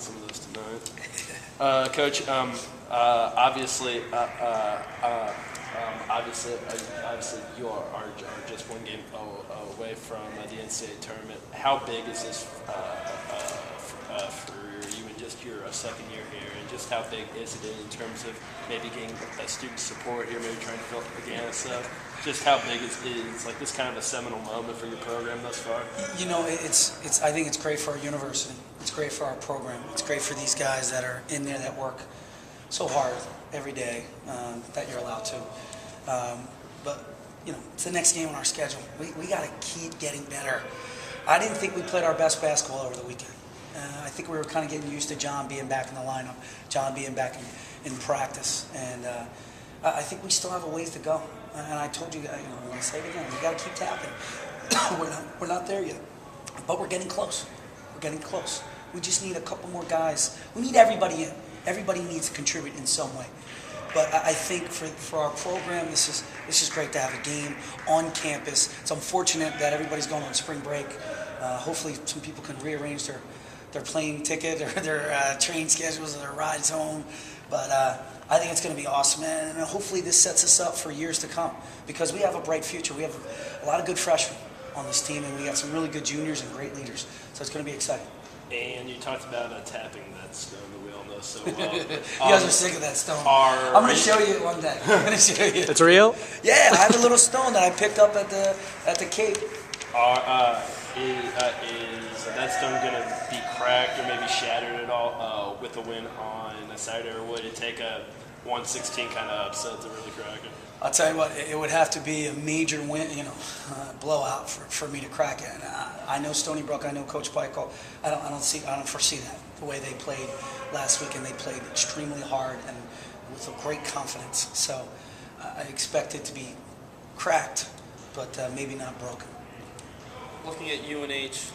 hit some of those tonight. Coach, obviously, you are just one game away from the NCAA tournament. How big is this for you and just your second year here, and just how big is it in terms of maybe getting student support here, maybe trying to fill up organic stuff? Just how big is like this kind of a seminal moment for your program thus far? You know, I think it's great for our university. It's great for our program. It's great for these guys that are in there that work so hard every day that you're allowed to. But you know, it's the next game on our schedule. We got to keep getting better. I didn't think we played our best basketball over the weekend. I think we were kind of getting used to John being back in the lineup, John being back in practice, and I think we still have a ways to go. And I told you, I'm going to say it again, we got to keep tapping. we're not there yet, but we're getting close. We're getting close. We just need a couple more guys. We need everybody in. Everybody needs to contribute in some way. But I think for our program, this is great to have a game on campus. It's unfortunate that everybody's going on spring break. Hopefully some people can rearrange their plane ticket or their train schedules or their rides home. But I think it's going to be awesome, and hopefully this sets us up for years to come because we have a bright future. We have a lot of good freshmen on this team, and we got some really good juniors and great leaders. So it's going to be exciting. And you talked about tapping that stone that we all know so well. You guys are sick of that stone. I'm going to show you it one day. I'm going to show you. It's real? Yeah, I have a little stone that I picked up at the Cape. Is that stone going to be cracked or maybe shattered at all with a win on Saturday, or would it take a 116 kind of upset to really crack it? I'll tell you what, it would have to be a major win, blowout for me to crack it. And I know Stony Brook, I know Coach Peichel. I don't foresee that. The way they played last week, and they played extremely hard and with a great confidence. So I expect it to be cracked, but maybe not broken. Looking at UNH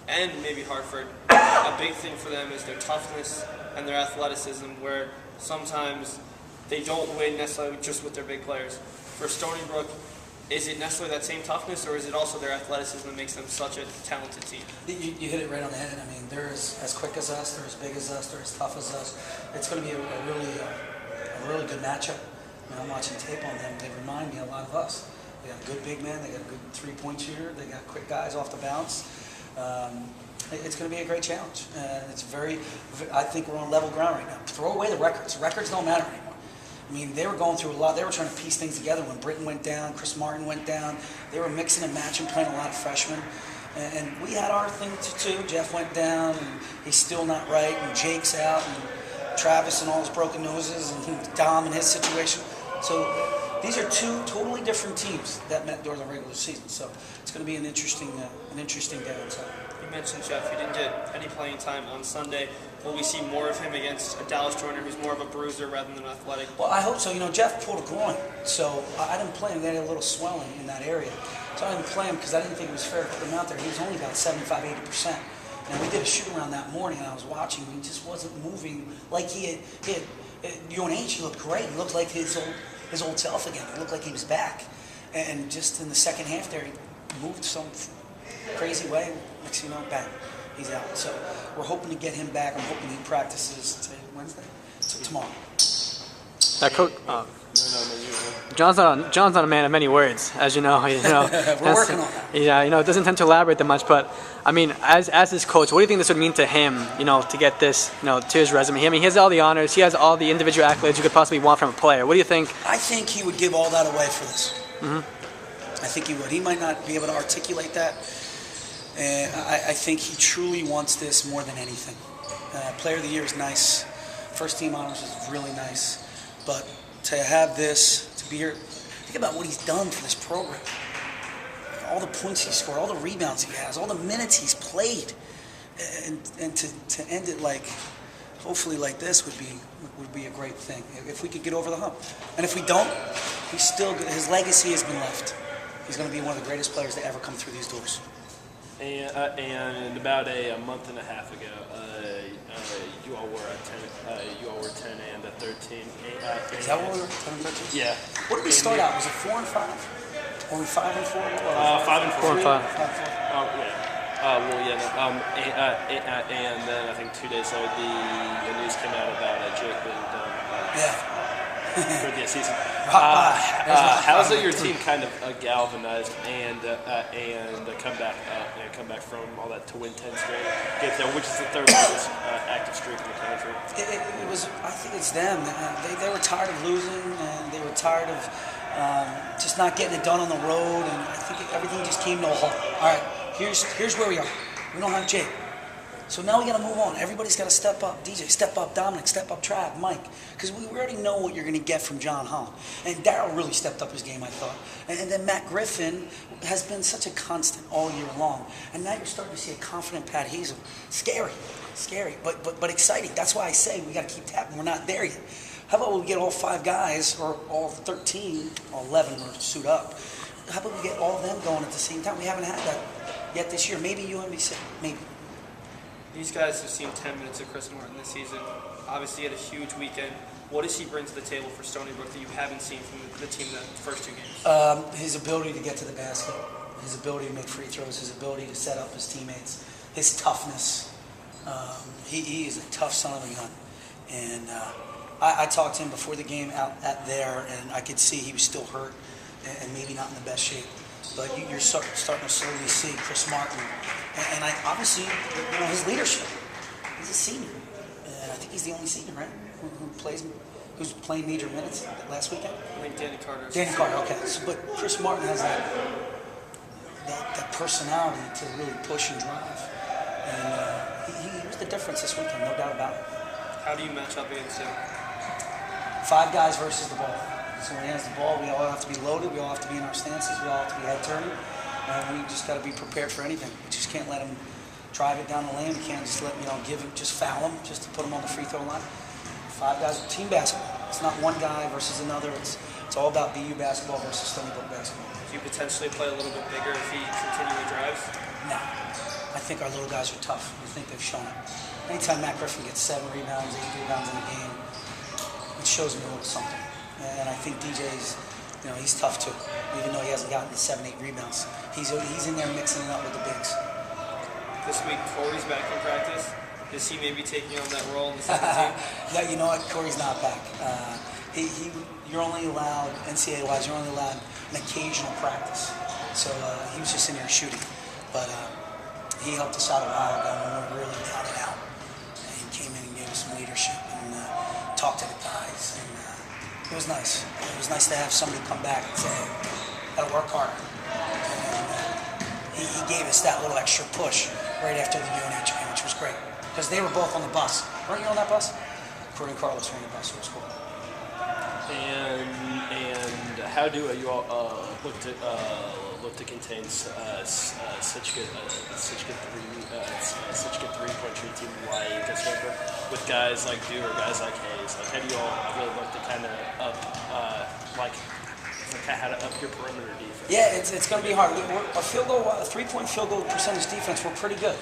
and maybe Hartford, a big thing for them is their toughness and their athleticism, where sometimes they don't win necessarily just with their big players. For Stony Brook, is it necessarily that same toughness, or is it also their athleticism that makes them such a talented team? You hit it right on the head. I mean, they're as quick as us, they're as big as us, they're as tough as us. It's going to be a really good matchup. I mean, I'm watching tape on them. They remind me a lot of us. They got a good big man. They got a good three-point shooter. They got quick guys off the bounce. It's going to be a great challenge. I think we're on level ground right now. Throw away the records. Records don't matter anymore. I mean, they were going through a lot. They were trying to piece things together when Britton went down, Chris Martin went down. They were mixing and matching, playing a lot of freshmen. And we had our thing too. Jeff went down, and he's still not right. And Jake's out, and Travis and all his broken noses, and Dom and his situation. So these are two totally different teams that met during the regular season. So it's going to be an interesting day outside. You mentioned Jeff. He didn't get any playing time on Sunday. Will we see more of him against a Dallas Joyner who's more of a bruiser rather than athletic? Well, I hope so. Jeff pulled a groin, so I didn't play him. They had a little swelling in that area. So I didn't play him because I didn't think it was fair to put him out there. He was only about 75, 80%. And we did a shoot-around that morning, and I was watching him. He just wasn't moving like he had UNH. He looked great. He looked like his old self again. He looked like he was back. And just in the second half there, he moved some crazy way. Next thing you know, bang, he's out. So we're hoping to get him back. I'm hoping he practices today, Wednesday, so tomorrow. That coach, John's not a man of many words, as you know. We're working on that. Yeah, it doesn't tend to elaborate that much. But I mean, as his coach, what do you think this would mean to him? To get this, to his resume. I mean, he has all the honors. He has all the individual accolades you could possibly want from a player. What do you think? I think he would give all that away for this. Mm-hmm. I think he would. He might not be able to articulate that. And I think he truly wants this more than anything. Player of the Year is nice. First team honors is really nice. But to have this, to be here, think about what he's done for this program. All the points he scored, all the rebounds he has, all the minutes he's played. And to end it hopefully like this would be a great thing. If we could get over the hump. And if we don't, his legacy has been left. He's going to be one of the greatest players to ever come through these doors. And about a month and a half ago, you all were 10 and 13. Is that what we were 10 and 13? Yeah. What did we start out? Was it 4 and 5? Or 5 and 4? 5 and 4. 4 and 5. Oh yeah. Well, yeah, no, and then I think 2 days later, the news came out about Jake being done Yeah. for the season. Rock bottom. There's rock How's bottom. your team kind of galvanized and come back from all that to win 10 straight, get there, which is the third longest active streak in the country? It was. I think it's them. They were tired of losing, and they were tired of just not getting it done on the road. And I think everything just came to a halt. All right, here's where we are. We don't have Jake, so now we got to move on. Everybody's got to step up. DJ, step up. Dominic, step up. Trav, Mike, because we already know what you're going to get from John Hall. And Darryl really stepped up his game, I thought. And then Matt Griffin has been such a constant all year long. And now you're starting to see a confident Pat Hazel. Scary, but exciting. That's why I say we got to keep tapping. We're not there yet. How about we get all 5 guys, or all 13, or 11 are suit up. How about we get all of them going at the same time? We haven't had that yet this year. Maybe UMBC, maybe. These guys have seen 10 minutes of Chris Martin this season. Obviously, he had a huge weekend. What does he bring to the table for Stony Brook that you haven't seen from the team in the first 2 games? His ability to get to the basket, his ability to make free throws, his ability to set up his teammates, his toughness. He is a tough son of a gun. And I talked to him before the game out there, and I could see he was still hurt and maybe not in the best shape. But you're starting to slowly see Chris Martin, and I obviously, his leadership. He's a senior, and I think he's the only senior, right, who's playing major minutes last weekend. I think Danny Carter. Danny Carter, okay. So, but Chris Martin has that personality to really push and drive, and he was the difference this weekend, no doubt about it. How do you match up against him? 5 guys versus the ball. So when he has the ball, we all have to be loaded. We all have to be in our stances. We all have to be head turning. And we just got to be prepared for anything. We just can't let him drive it down the lane. We can't just let give him, just foul him, just to put him on the free throw line. 5 guys, team basketball. It's not one guy versus another. It's all about BU basketball versus Stony Brook basketball. Do you potentially play a little bit bigger if he continually drives? No. I think our little guys are tough. I think they've shown it. Anytime Matt Griffin gets 7 rebounds, 8 rebounds in a game, it shows me a little something. And I think DJ's, he's tough too. Even though he hasn't gotten the 7, 8 rebounds, he's in there mixing it up with the bigs. This week, Corey's back in practice. Is he maybe taking on that role in the second team? No, you know what? Corey's not back. You're only allowed, NCAA-wise, you're only allowed an occasional practice. So he was just in there shooting. But he helped us out a while ago when we were really down and out. And he came in and gave us some leadership and talked to the guys. And it was nice. It was nice to have somebody come back and say, hey, gotta work harder. And he gave us that little extra push right after the UNH game, which was great. Because they were both on the bus. Weren't you on that bus? Corey and Carlos were on the bus, so it was cool. And how do you all look to contain such good three-point shooting team like Stony with guys like Dew or guys like Hayes? Like, how do you all really look to kind of how to up your perimeter defense? Yeah, it's going to be hard. Our three-point field goal percentage defense, we're pretty good.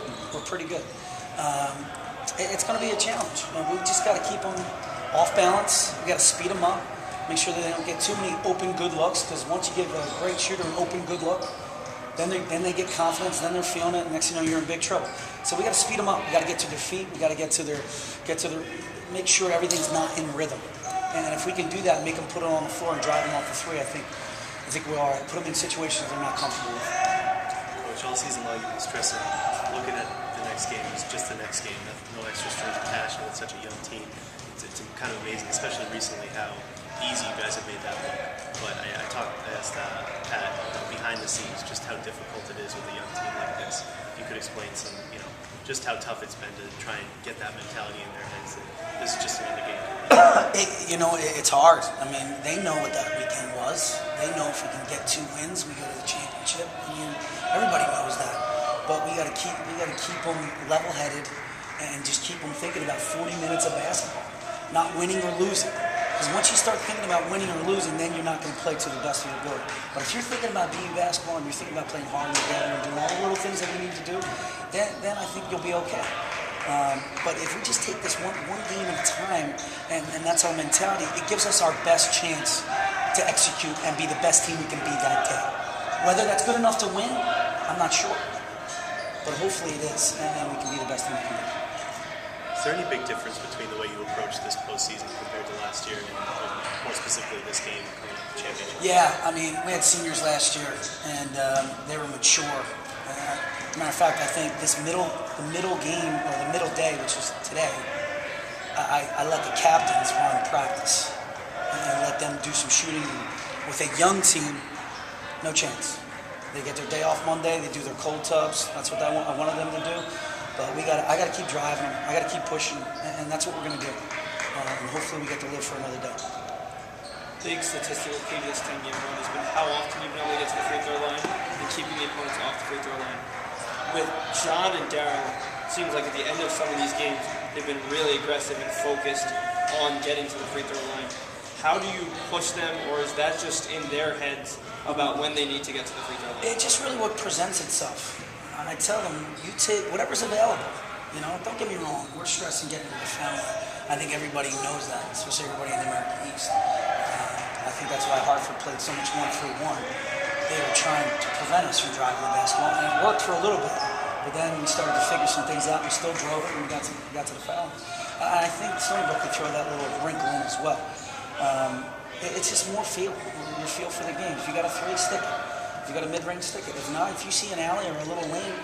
It's going to be a challenge. We just got to keep them off balance. We got to speed them up. Make sure that they don't get too many open good looks, because once you give a great shooter an open good look, then they get confidence, then they're feeling it, and next thing you know, you're in big trouble. So we got to speed them up. We got to get to their feet. We got to get to their, make sure everything's not in rhythm. And if we can do that, and make them put it on the floor and drive them off the 3, I think we're all right. Put them in situations they're not comfortable with. Coach, all season long you've been stressing looking at the next game is just the next game. No extra strings attached with such a young team. It's kind of amazing, especially recently, how easy you guys have made that look. But I asked Pat behind the scenes just how difficult it is with a young team like this. If you could explain some, just how tough it's been to try and get that mentality in their heads that this is just another game. It's hard. I mean, they know what that weekend was. They know if we can get 2 wins, we go to the championship. Everybody knows that. But we got to keep them level-headed and just keep them thinking about 40 minutes of basketball, not winning or losing. Because once you start thinking about winning or losing, then you're not going to play to the best of your ability. But if you're thinking about BU basketball and you're thinking about playing hard together and doing all the little things that we need to do, then I think you'll be okay. But if we just take this one game at a time, and that's our mentality, it gives us our best chance to execute and be the best team we can be that day. Whether that's good enough to win, I'm not sure. but hopefully it is, and we can be the best team we can be. Is there any big difference between the way you approach this postseason compared to last year, and more specifically this game, the championship? Yeah, I mean, we had seniors last year, and they were mature. Matter of fact, I think the middle game, or the middle day, which was today, I let the captains run practice and let them do some shooting. With a young team, no chance. They get their day off Monday. They do their cold tubs. That's what I wanted them to do. But I got to keep driving them. I got to keep pushing, and that's what we're going to do. And hopefully we get to live for another day. Big statistical key to this 10-game run has been how often you've been able to get to the free throw line and keeping the opponents off the free throw line. With John and Daryl, it seems like at the end of some of these games, they've been really aggressive and focused on getting to the free throw line. How do you push them, or is that just in their heads about when they need to get to the free throw line? It's just really what presents itself. And I tell them, you take whatever's available. You know, don't get me wrong. We're stressing getting to the foul. I think everybody knows that, especially everybody in the American East. I think that's why Hartford played so much 1-3-1. They were trying to prevent us from driving the basketball, and it worked for a little bit. But then we started to figure some things out. We still drove it, and we got to the foul. And I think Stony Brook could throw that little wrinkle in as well. It's just more feel. Your feel for the game. If you got a three, stick it. If you got a mid-range, stick it. If not, if you see an alley or a little lane,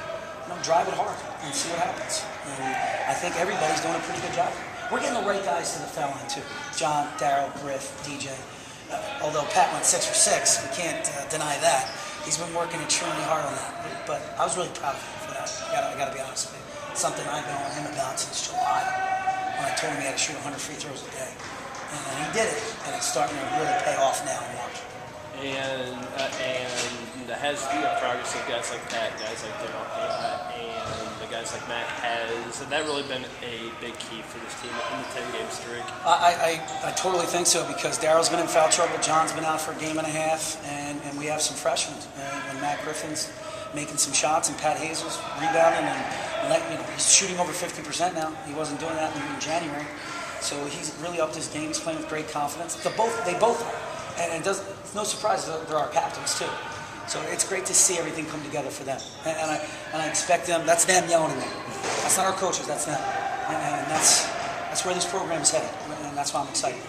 drive it hard and see what happens. And I think everybody's doing a pretty good job. We're getting the right guys to the foul line too. John, Daryl, Griff, DJ. Although Pat went 6 for 6, we can't deny that. He's been working extremely hard on that. But I was really proud of him for that. I got to be honest with you. It's something I've been on him about since July, when I told him he had to shoot 100 free throws a day. And he did it, and it's starting to really pay off now in March. And has the progress of guys like Pat, guys like Daryl, and the guys like Matt, has that really been a big key for this team in the 10-game streak? I totally think so, because Daryl's been in foul trouble, John's been out for a game and a half, and we have some freshmen. And Matt Griffin's making some shots, and Pat Hazel's rebounding, and he's shooting over 50% now. He wasn't doing that in January. So he's really upped his game. He's playing with great confidence. They both are. And it's no surprise they're our captains too. So it's great to see everything come together for them. And I expect them. That's them yelling at me. That's not our coaches. That's them. And that's where this program is headed. And that's why I'm excited.